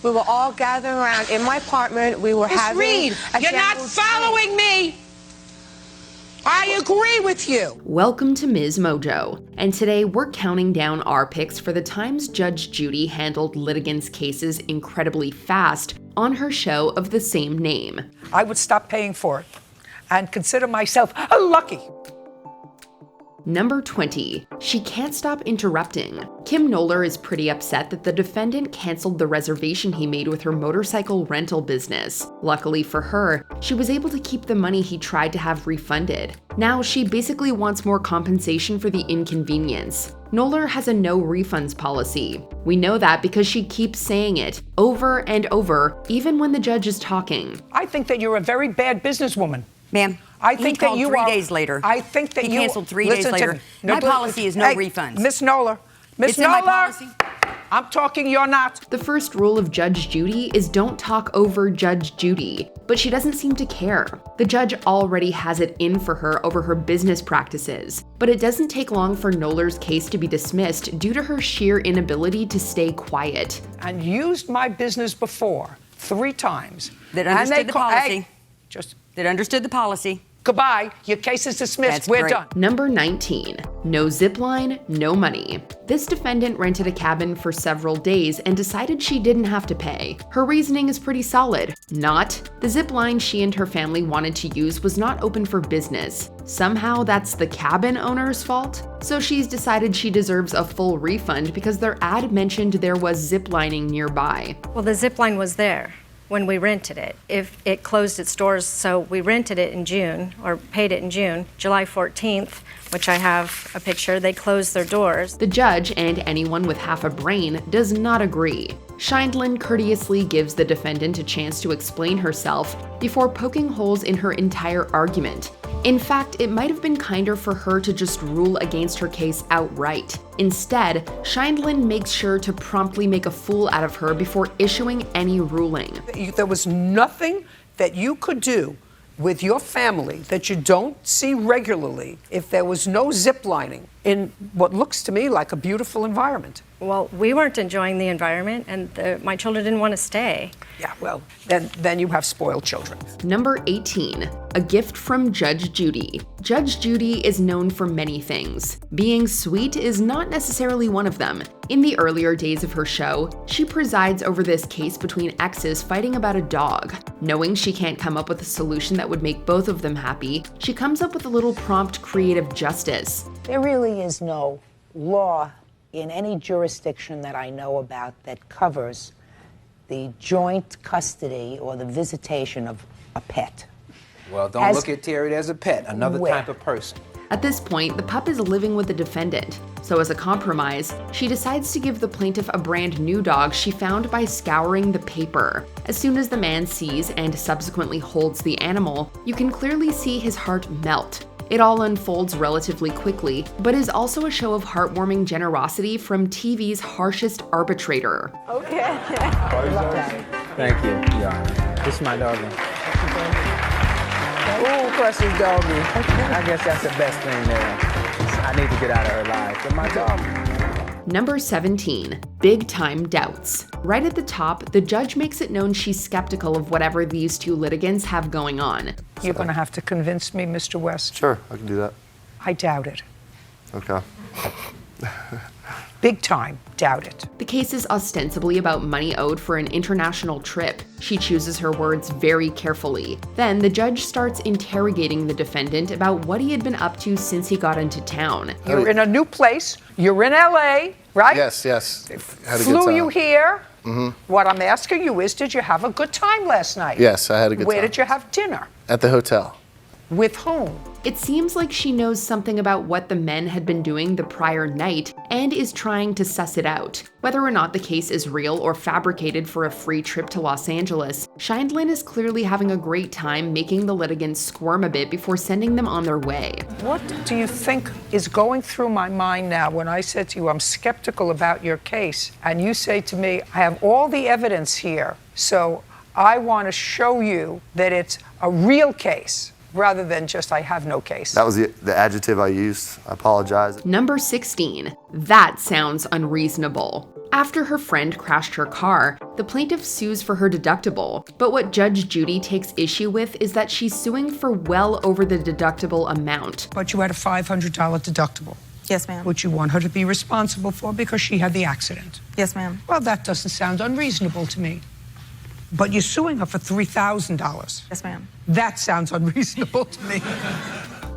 We were all gathering around in my apartment. We were having Reed, you're not following me. I agree with you. Welcome to MsMojo, and today we're counting down our picks for the times Judge Judy handled litigants' cases incredibly fast on her show of the same name. I would stop paying for it and consider myself lucky. Number 20. She can't stop interrupting. Kim Knoller is pretty upset that the defendant canceled the reservation he made with her motorcycle rental business. Luckily for her, she was able to keep the money he tried to have refunded. Now she basically wants more compensation for the inconvenience. Knoller has a no refunds policy. We know that because she keeps saying it over and over, even when the judge is talking. I think that you're a very bad businesswoman. Ma'am, I think he called that you 3 days later. I think that he you canceled 3 days later. My policy is no refunds. Miss Knoller. It's in my policy. I'm talking, you're not. The first rule of Judge Judy is don't talk over Judge Judy, but she doesn't seem to care. The judge already has it in for her over her business practices, but it doesn't take long for Knoller's case to be dismissed due to her sheer inability to stay quiet. And used my business before 3 times. That understood the policy. Just That understood the policy. goodbye. Your case is dismissed. That's We're great. done. Number 19. No Zipline, no money. This defendant rented a cabin for several days and decided she didn't have to pay. Her reasoning is pretty solid. Not. The Zipline she and her family wanted to use was not open for business. Somehow that's the cabin owner's fault? So she's decided she deserves a full refund because their ad mentioned there was ziplining nearby. Well, the Zipline was there when we rented it. If it closed its doors, so we rented it in June, or paid it in June, July 14th, which I have a picture, they closed their doors. The judge, and anyone with half a brain, does not agree. Scheindlin courteously gives the defendant a chance to explain herself before poking holes in her entire argument. In fact, it might have been kinder for her to just rule against her case outright. Instead, Scheindlin makes sure to promptly make a fool out of her before issuing any ruling. There was nothing that you could do with your family that you don't see regularly if there was no ziplining in what looks to me like a beautiful environment. Well, we weren't enjoying the environment, and my children didn't want to stay. Yeah, well, then you have spoiled children. Number 18. A gift from Judge Judy. Judge Judy is known for many things. Being sweet is not necessarily one of them. In the earlier days of her show, she presides over this case between exes fighting about a dog. Knowing she can't come up with a solution that would make both of them happy, she comes up with a little prompt creative justice. There really is no law in any jurisdiction that I know about that covers the joint custody or the visitation of a pet. Well, don't look at Terry as a pet, another type of person. At this point, the pup is living with the defendant. So as a compromise, she decides to give the plaintiff a brand new dog she found by scouring the paper. As soon as the man sees and subsequently holds the animal, you can clearly see his heart melt. It all unfolds relatively quickly, but is also a show of heartwarming generosity from TV's harshest arbitrator. Okay. Thank you, Your Honor. This is my doggy. Ooh, precious doggy. I guess that's the best thing there. I need to get out of her life. But my doggy. Number 17. Big time doubts. Right at the top, the judge makes it known she's skeptical of whatever these two litigants have going on. You're going to have to convince me, Mr. West. Sure, I can do that. I doubt it. Okay. Big time doubt it. The case is ostensibly about money owed for an international trip. She chooses her words very carefully. Then the judge starts interrogating the defendant about what he had been up to since he got into town. You're in a new place. You're in LA, right? Yes. Had a good Flew time. you here. Mm-hmm. What I'm asking you is, did you have a good time last night? Yes, I had a good time. Where did you have dinner? At the hotel. With whom? It seems like she knows something about what the men had been doing the prior night and is trying to suss it out. Whether or not the case is real or fabricated for a free trip to Los Angeles, Scheindlin is clearly having a great time making the litigants squirm a bit before sending them on their way. What do you think is going through my mind now when I said to you, I'm skeptical about your case, and you say to me, I have all the evidence here, so I want to show you that it's a real case, rather than just I have no case. That was the adjective I used. I apologize. Number 16. That sounds unreasonable. After her friend crashed her car, the plaintiff sues for her deductible, but what Judge Judy takes issue with is that she's suing for well over the deductible amount. But you had a $500 deductible. Yes, ma'am. Which you want her to be responsible for because she had the accident. Yes, ma'am. Well, that doesn't sound unreasonable to me. But you're suing her for $3,000. Yes, ma'am. That sounds unreasonable to me.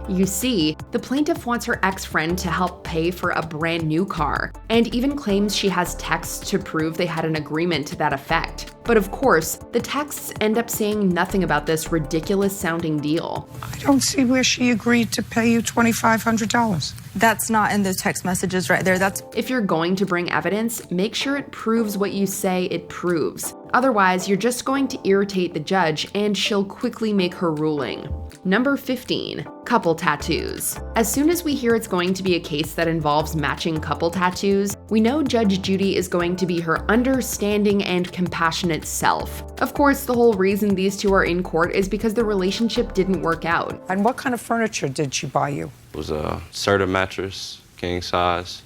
You see, the plaintiff wants her ex-friend to help pay for a brand new car, and even claims she has texts to prove they had an agreement to that effect. But of course, the texts end up saying nothing about this ridiculous-sounding deal. I don't see where she agreed to pay you $2,500. That's not in the text messages right there. If you're going to bring evidence, make sure it proves what you say it proves. Otherwise, you're just going to irritate the judge and she'll quickly make her ruling. Number 15, couple tattoos. As soon as we hear it's going to be a case that involves matching couple tattoos, we know Judge Judy is going to be her understanding and compassionate self. Of course, the whole reason these two are in court is because the relationship didn't work out. And what kind of furniture did she buy you? It was a Serta mattress, king size,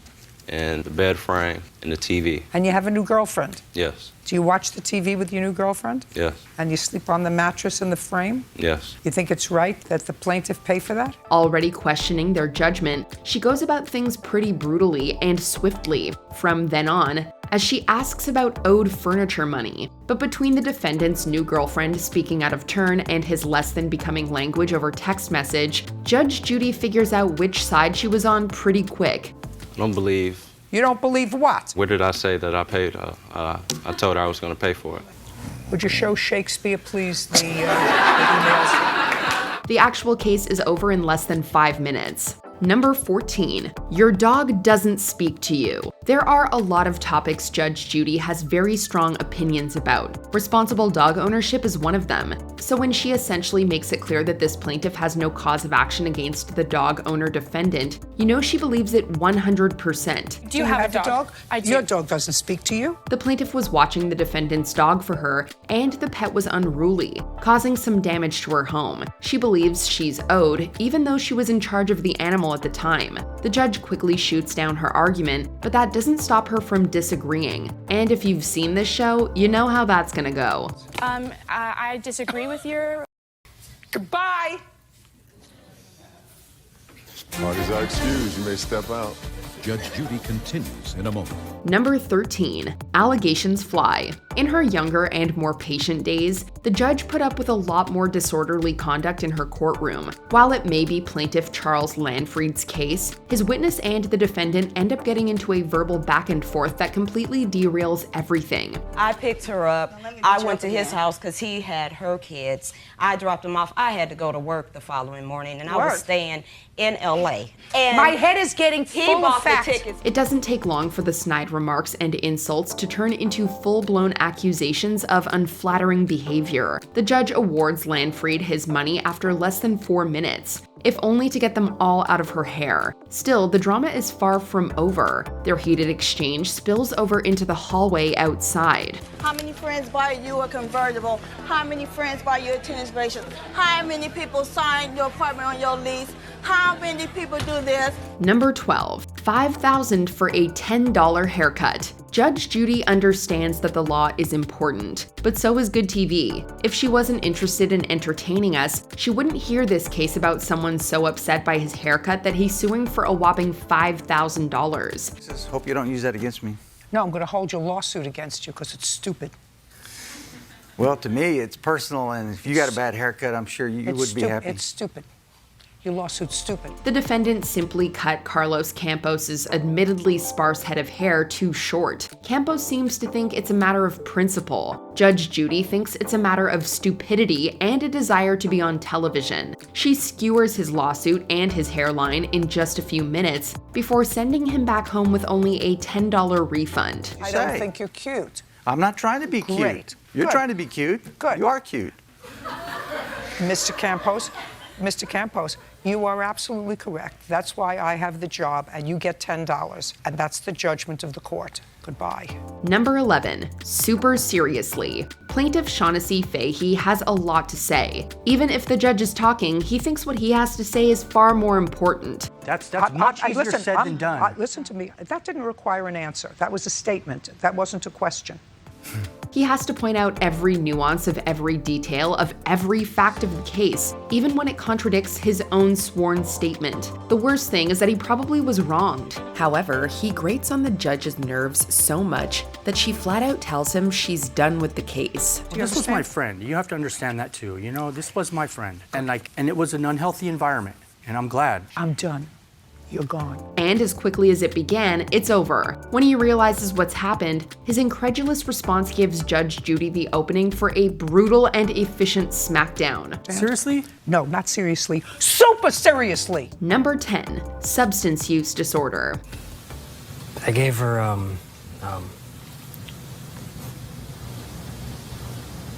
and the bed frame, and the TV. And you have a new girlfriend? Yes. Do you watch the TV with your new girlfriend? Yes. And you sleep on the mattress and the frame? Yes. You think it's right that the plaintiff pay for that? Already questioning their judgment, she goes about things pretty brutally and swiftly from then on, as she asks about owed furniture money. But between the defendant's new girlfriend speaking out of turn and his less than becoming language over text message, Judge Judy figures out which side she was on pretty quick. I don't believe. You don't believe what? Where did I say that I paid her? I told her I was going to pay for it. Would you show Shakespeare, please, the emails? The actual case is over in less than 5 minutes. Number 14, your dog doesn't speak to you. There are a lot of topics Judge Judy has very strong opinions about. Responsible dog ownership is one of them. So when she essentially makes it clear that this plaintiff has no cause of action against the dog owner defendant, you know she believes it 100%. Do you have a dog? I do. Your dog doesn't speak to you? The plaintiff was watching the defendant's dog for her, and the pet was unruly, causing some damage to her home. She believes she's owed, even though she was in charge of the animal at the time. The judge quickly shoots down her argument, but that doesn't stop her from disagreeing. And if you've seen this show, you know how that's gonna go. I disagree with your... Goodbye! Parties are excused. You may step out. Judge Judy continues in a moment. Number 13, allegations fly. In her younger and more patient days, the judge put up with a lot more disorderly conduct in her courtroom. While it may be plaintiff Charles Lanfried's case, his witness and the defendant end up getting into a verbal back and forth that completely derails everything. I picked her up. I went to his house because he had her kids. I dropped them off. I had to go to work the following morning, and I was staying in LA. And my head is getting full of facts. It doesn't take long for the snide remarks and insults to turn into full-blown accusations of unflattering behavior. The judge awards Lanfried his money after less than 4 minutes, if only to get them all out of her hair. Still, the drama is far from over. Their heated exchange spills over into the hallway outside. How many friends buy you a convertible? How many friends buy you a tennis bracelet? How many people sign your apartment on your lease? How many people do this? Number 12, $5,000 for a $10 haircut. Judge Judy understands that the law is important, but so is good TV. If she wasn't interested in entertaining us, she wouldn't hear this case about someone so upset by his haircut that he's suing for a whopping $5,000. Just hope you don't use that against me. No, I'm going to hold your lawsuit against you because it's stupid. Well, to me, it's personal, and if you got a bad haircut, I'm sure you would be happy. It's stupid. Your lawsuit's stupid. The defendant simply cut Carlos Campos's admittedly sparse head of hair too short. Campos seems to think it's a matter of principle. Judge Judy thinks it's a matter of stupidity and a desire to be on television. She skewers his lawsuit and his hairline in just a few minutes before sending him back home with only a $10 refund. I don't think you're cute. I'm not trying to be cute. Great. You're Good. trying to be cute. Good. You are cute. Mr. Campos, you are absolutely correct. That's why I have the job, and you get $10, and that's the judgment of the court. Goodbye. Number 11, super seriously. Plaintiff Shaughnessy Fahey has a lot to say. Even if the judge is talking, he thinks what he has to say is far more important. That's much easier said than done. Listen to me. That didn't require an answer. That was a statement. That wasn't a question. He has to point out every nuance of every detail of every fact of the case, even when it contradicts his own sworn statement. The worst thing is that he probably was wronged. However, he grates on the judge's nerves so much that she flat out tells him she's done with the case. Well, this was my friend. You have to understand that too. You know, this was my friend. And it was an unhealthy environment. And I'm glad. I'm done. You're gone. And as quickly as it began, it's over. When he realizes what's happened, his incredulous response gives Judge Judy the opening for a brutal and efficient smackdown. Seriously? No, not seriously. Super seriously! Number 10, substance use disorder. I gave her, All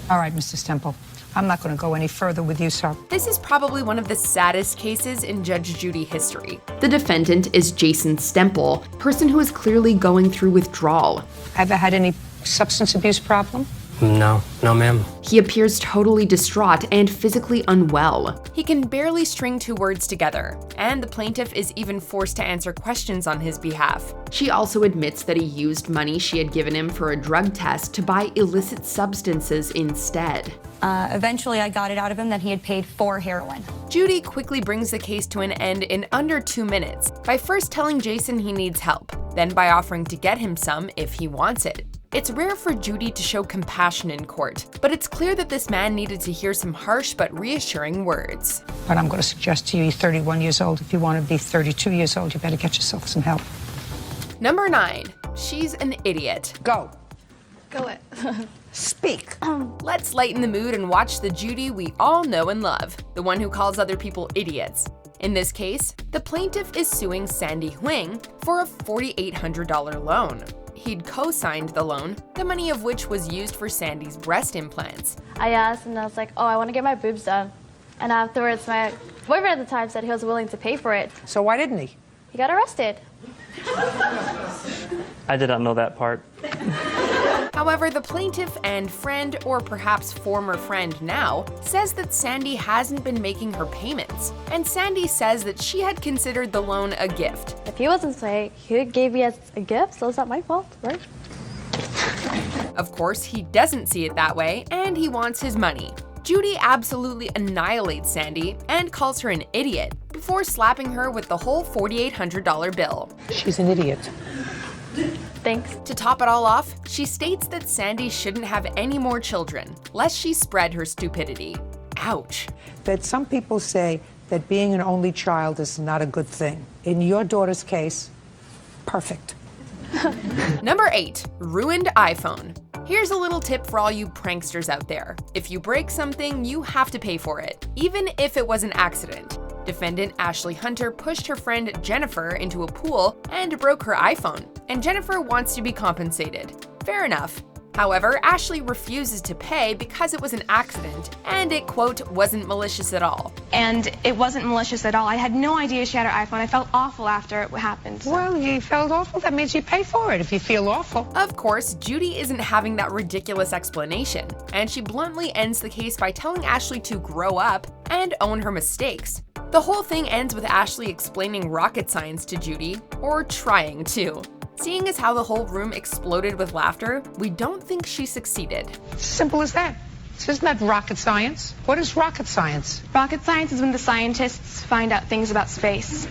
right, Mrs. Temple. I'm not going to go any further with you, sir. This is probably one of the saddest cases in Judge Judy history. The defendant is Jason Stemple, person who is clearly going through withdrawal. Ever had any substance abuse problem? No, ma'am. He appears totally distraught and physically unwell. He can barely string two words together, and the plaintiff is even forced to answer questions on his behalf. She also admits that he used money she had given him for a drug test to buy illicit substances instead. Eventually, I got it out of him that he had paid for heroin. Judy quickly brings the case to an end in under 2 minutes by first telling Jason he needs help, then by offering to get him some if he wants it. It's rare for Judy to show compassion in court, but it's clear that this man needed to hear some harsh but reassuring words. But I'm going to suggest to you, you're 31 years old. If you want to be 32 years old, you better get yourself some help. Number 9, she's an idiot. Go. Go it. Speak. Let's lighten the mood and watch the Judy we all know and love, the one who calls other people idiots. In this case, the plaintiff is suing Sandy Huang for a $4,800 loan. He'd co-signed the loan, the money of which was used for Sandy's breast implants. I asked and I was like, oh, I want to get my boobs done. And afterwards, my boyfriend at the time said he was willing to pay for it. So why didn't he? He got arrested. I did not know that part. However, the plaintiff and friend, or perhaps former friend now, says that Sandy hasn't been making her payments. And Sandy says that she had considered the loan a gift. If he wasn't saying, he gave me as a gift, so it's not my fault, right? Of course, he doesn't see it that way, and he wants his money. Judy absolutely annihilates Sandy and calls her an idiot before slapping her with the whole $4,800 bill. She's an idiot. Thanks. To top it all off, she states that Sandy shouldn't have any more children, lest she spread her stupidity. Ouch. That some people say that being an only child is not a good thing. In your daughter's case, perfect. Number 8, ruined iPhone. Here's a little tip for all you pranksters out there. If you break something, you have to pay for it, even if it was an accident. Defendant Ashley Hunter pushed her friend Jennifer into a pool and broke her iPhone, and Jennifer wants to be compensated. Fair enough. However, Ashley refuses to pay because it was an accident, and it, quote, wasn't malicious at all. And it wasn't malicious at all. I had no idea she had her iPhone. I felt awful after it happened. So. Well, you felt awful. That means you pay for it if you feel awful. Of course, Judy isn't having that ridiculous explanation, and she bluntly ends the case by telling Ashley to grow up and own her mistakes. The whole thing ends with Ashley explaining rocket science to Judy, or trying to. Seeing as how the whole room exploded with laughter, we don't think she succeeded. Simple as that. Isn't that rocket science? What is rocket science? Rocket science is when the scientists find out things about space.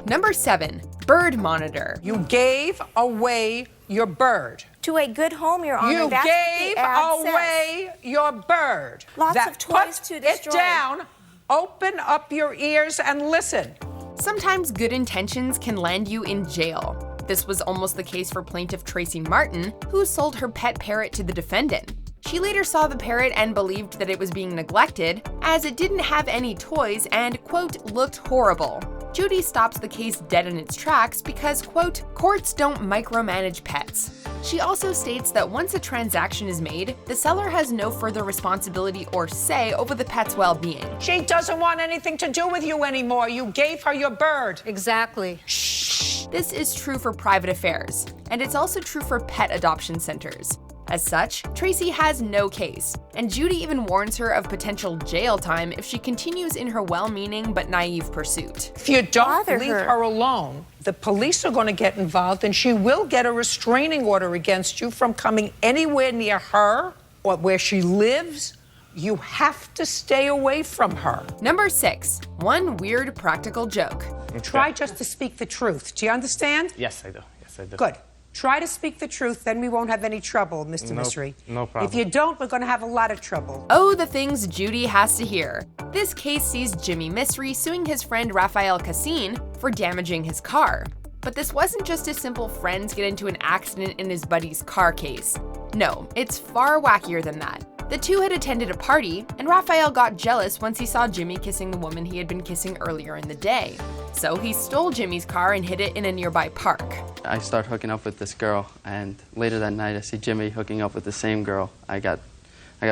Number 7, bird monitor. You gave away your bird. To a good home, Your Honor. You That's gave what the ad away says. your bird. Lots of toys to destroy. Put it down, open up your ears and listen. Sometimes good intentions can land you in jail. This was almost the case for plaintiff Tracy Martin, who sold her pet parrot to the defendant. She later saw the parrot and believed that it was being neglected, as it didn't have any toys and, quote, looked horrible. Judy stops the case dead in its tracks because, quote, courts don't micromanage pets. She also states that once a transaction is made, the seller has no further responsibility or say over the pet's well-being. She doesn't want anything to do with you anymore. You gave her your bird. Exactly. Shh. this is true for private affairs, and it's also true for pet adoption centers. As such, Tracy has no case, and Judy even warns her of potential jail time if she continues in her well-meaning but naive pursuit. If you don't leave her alone, the police are going to get involved, and she will get a restraining order against you from coming anywhere near her or where she lives. You have to stay away from her. Number 6, one weird practical joke. Try just to speak the truth. Do you understand? Yes, I do. Yes, I do. Good. Try to speak the truth, then we won't have any trouble, Mr. Mystery. No problem. If you don't, we're going to have a lot of trouble. Oh, the things Judy has to hear. This case sees Jimmy Mystery suing his friend Rafael Cassin for damaging his car. But this wasn't just a simple friends get into an accident in his buddy's car case. No, it's far wackier than that. The two had attended a party, and Rafael got jealous once he saw Jimmy kissing the woman he had been kissing earlier in the day. So he stole Jimmy's car and hid it in a nearby park. I start hooking up with this girl, and later that night I see Jimmy hooking up with the same girl. I got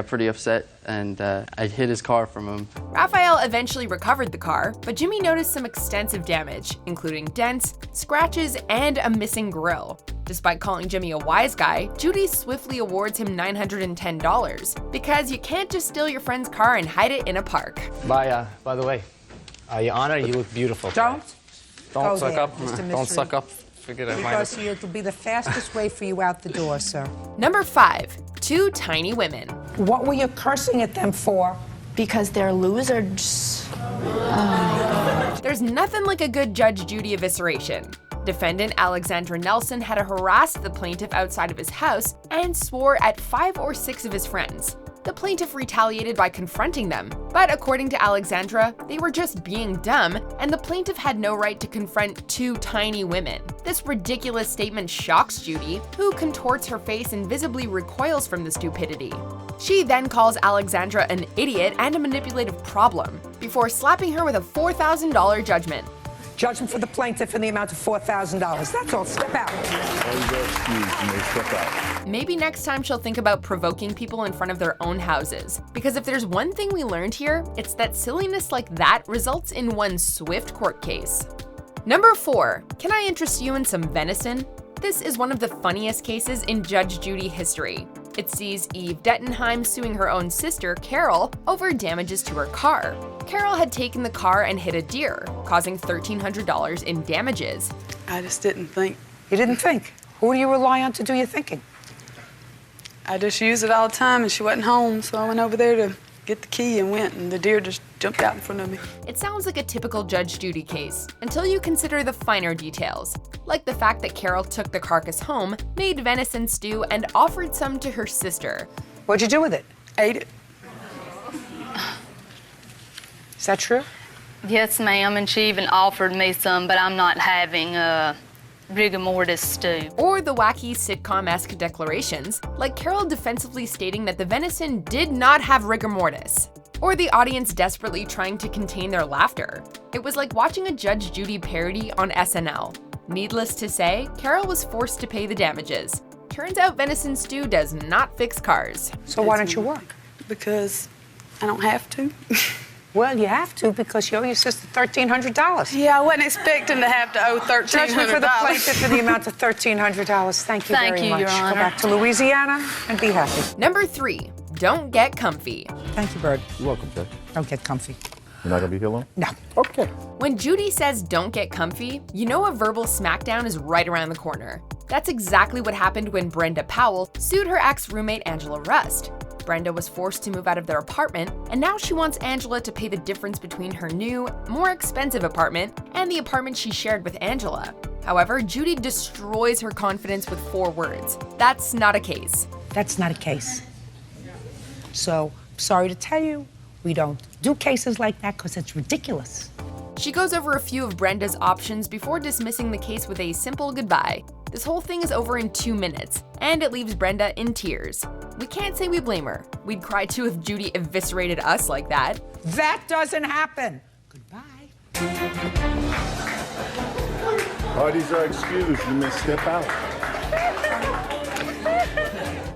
pretty upset, and I hid his car from him. Rafael eventually recovered the car, but Jimmy noticed some extensive damage, including dents, scratches, and a missing grille. Despite calling Jimmy a wise guy, Judy swiftly awards him $910, because you can't just steal your friend's car and hide it in a park. By the way, Your Honor, you look beautiful. Don't suck there, up. Mr. Don't Mystery. suck up. Figured I might Because have. it'll be the fastest way for you out the door, sir. Number 5, two tiny women. What were you cursing at them for? Because they're losers. There's nothing like a good Judge Judy evisceration. Defendant Alexandra Nelson had harassed the plaintiff outside of his house and swore at 5 or 6 of his friends. The plaintiff retaliated by confronting them, but according to Alexandra, they were just being dumb, and the plaintiff had no right to confront 2 tiny women. This ridiculous statement shocks Judy, who contorts her face and visibly recoils from the stupidity. She then calls Alexandra an idiot and a manipulative problem, before slapping her with a $4,000 judgment. Judgment for the plaintiff in the amount of $4,000. That's all. Step out. Maybe next time she'll think about provoking people in front of their own houses. Because if there's one thing we learned here, it's that silliness like that results in one swift court case. Number 4, can I interest you in some venison? This is one of the funniest cases in Judge Judy history. It sees Eve Dettenheim suing her own sister, Carol, over damages to her car. Carol had taken the car and hit a deer, causing $1,300 in damages. I just didn't think. You didn't think? Who do you rely on to do your thinking? I just use it all the time, and she wasn't home, so I went over there to get the key and went, and the deer just jumped out in front of me. It sounds like a typical Judge Judy case, until you consider the finer details, like the fact that Carol took the carcass home, made venison stew, and offered some to her sister. What'd you do with it? Ate it. Is that true? Yes, ma'am, and she even offered me some, but I'm not having rigor mortis stew. Or the wacky sitcom-esque declarations, like Carol defensively stating that the venison did not have rigor mortis. Or the audience desperately trying to contain their laughter. It was like watching a Judge Judy parody on SNL. Needless to say, Carol was forced to pay the damages. Turns out venison stew does not fix cars. So why don't you work? Because I don't have to. Well, you have to because you owe your sister $1,300. Yeah, I wasn't expecting to have to owe $1,300. Judgment for the plaintiff in the amount of $1,300. Thank you very much. Your Honor. Go back to Louisiana and be happy. Number 3, don't get comfy. Thank you, Bird. You're welcome, Judge. Don't get comfy. You're not gonna be here long? No. Okay. When Judy says don't get comfy, you know a verbal smackdown is right around the corner. That's exactly what happened when Brenda Powell sued her ex-roommate Angela Rust. Brenda was forced to move out of their apartment, and now she wants Angela to pay the difference between her new, more expensive apartment and the apartment she shared with Angela. However, Judy destroys her confidence with 4 words. That's not a case. That's not a case. So, sorry to tell you, we don't do cases like that because it's ridiculous. She goes over a few of Brenda's options before dismissing the case with a simple goodbye. This whole thing is over in 2 minutes, and it leaves Brenda in tears. We can't say we blame her. We'd cry too if Judy eviscerated us like that. That doesn't happen. Parties are excused. You may step out.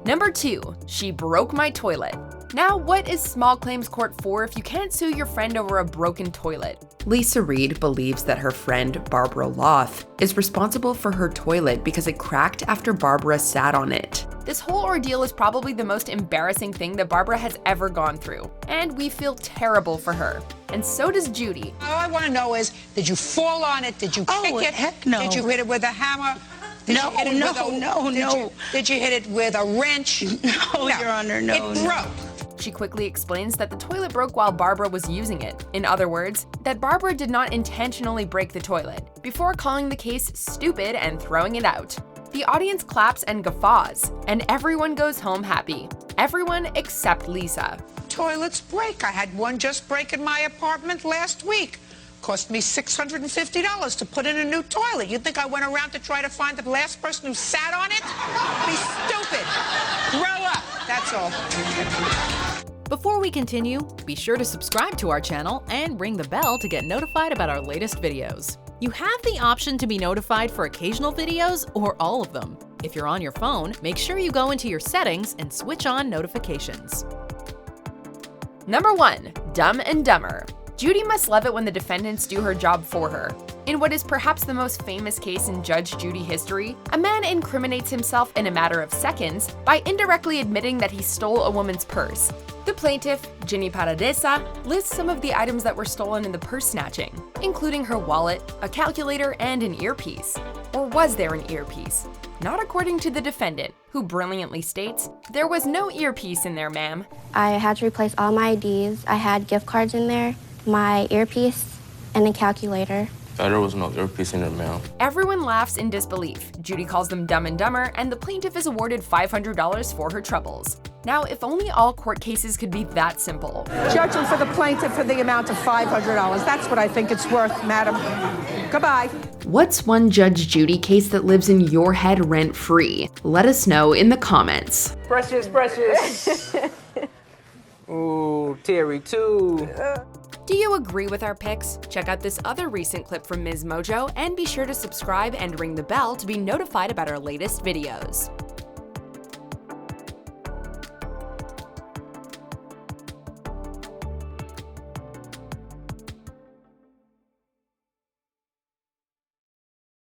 Number 2, she broke my toilet. Now, what is small claims court for if you can't sue your friend over a broken toilet? Lisa Reed believes that her friend, Barbara Loth, is responsible for her toilet because it cracked after Barbara sat on it. This whole ordeal is probably the most embarrassing thing that Barbara has ever gone through, and we feel terrible for her. And so does Judy. All I want to know is, did you fall on it? Did you kick it? Heck no. Did you hit it with a hammer? Did No. Did you hit it with a wrench? No, Your Honor, no. It broke. She quickly explains that the toilet broke while Barbara was using it. In other words, that Barbara did not intentionally break the toilet, before calling the case stupid and throwing it out. The audience claps and guffaws, and everyone goes home happy. Everyone except Lisa. Toilets break. I had one just break in my apartment last week. Cost me $650 to put in a new toilet. You think I went around to try to find the last person who sat on it? Be stupid. Grow up. That's all. Before we continue, be sure to subscribe to our channel and ring the bell to get notified about our latest videos. You have the option to be notified for occasional videos or all of them. If you're on your phone, make sure you go into your settings and switch on notifications. Number 1. Dumb and Dumber. Judy must love it when the defendants do her job for her. In what is perhaps the most famous case in Judge Judy history, a man incriminates himself in a matter of seconds by indirectly admitting that he stole a woman's purse. The plaintiff, Ginny Paradesa, lists some of the items that were stolen in the purse snatching, including her wallet, a calculator, and an earpiece. Or was there an earpiece? Not according to the defendant, who brilliantly states, "There was no earpiece in there, ma'am." I had to replace all my IDs. I had gift cards in there, my earpiece, and a calculator. There was no earpiece in there, ma'am. Everyone laughs in disbelief. Judy calls them dumb and dumber, and the plaintiff is awarded $500 for her troubles. Now, if only all court cases could be that simple. Judging for the plaintiff for the amount of $500. That's what I think it's worth, madam. Goodbye. What's one Judge Judy case that lives in your head rent-free? Let us know in the comments. Precious. Ooh, Terry too. Do you agree with our picks? Check out this other recent clip from MsMojo and be sure to subscribe and ring the bell to be notified about our latest videos.